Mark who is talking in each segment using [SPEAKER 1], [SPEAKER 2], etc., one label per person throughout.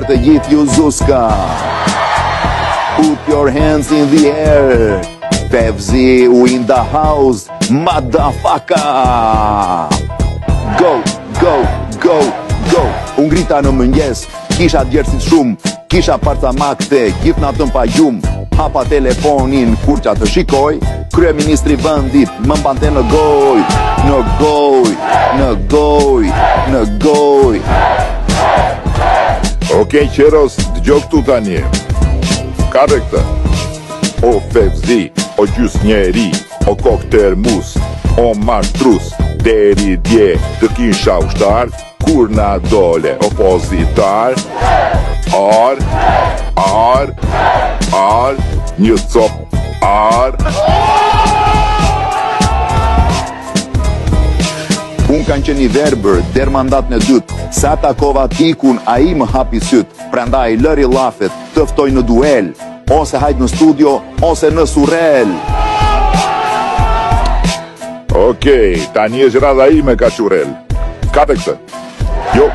[SPEAKER 1] Për të gjithë ju Zuska, put your hands in the air. Fevzi in the house, motherfucker. Go, go, go, go. Unë grita në mëngjes, kisha djerësit shumë, kisha parcamakte, gjithë natën pa gjumë. Hapa telefonin kur qa të shikoj, kryeministri vendit më mbante në goj, në goj, në goj, në goj.
[SPEAKER 2] Okej, qeros, dëgjoj këtu tani. Ka dhe këtë. O Fevzi, o gjys njeri, o kokter mus, o mashtrus, deri dje të kisha ushtar, kur na dole opozitar, një cop,
[SPEAKER 1] Unë kanë qenë i verbër, der mandat në dytë, sa takova tikun, a i më hapi sytë, prandaj lëri lafet, tëftoj në duel, ose hajt në studio, ose në surel.
[SPEAKER 2] Okej, tani është radha ime ka qurel. Ka të këtë. Jo.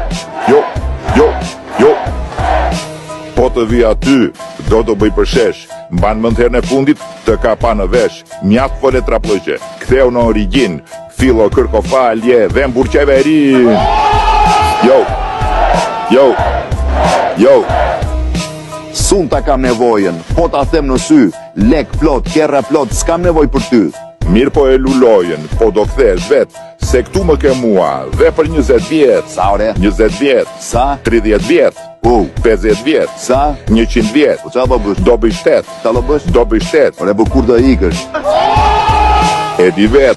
[SPEAKER 2] Po të vi aty, do të bëj përshesh. Mban më herën e fundit të ka pa në vesh. Mjaft fole traplëgje. Ktheu në origin. Filo kërko falje, vem burqeverin. Jo.
[SPEAKER 1] Sun ta kam nevojën, po ta them në sy, lek plot, kerra plot, s'kam nevoj për ty.
[SPEAKER 2] Mirë po e lulojen, po do kthesh vet, se këtu më ke mua, dhe për 20 vjet.
[SPEAKER 1] Sa ore?
[SPEAKER 2] 20 vjet.
[SPEAKER 1] Sa?
[SPEAKER 2] 30 vjet. 50 vjet.
[SPEAKER 1] Sa?
[SPEAKER 2] 100 vjet.
[SPEAKER 1] Po qa do bësh?
[SPEAKER 2] Do bëj shtet.
[SPEAKER 1] Qa do bësh?
[SPEAKER 2] Do bëj shtet.
[SPEAKER 1] Ore, po kur do ikësh?
[SPEAKER 2] E di vet.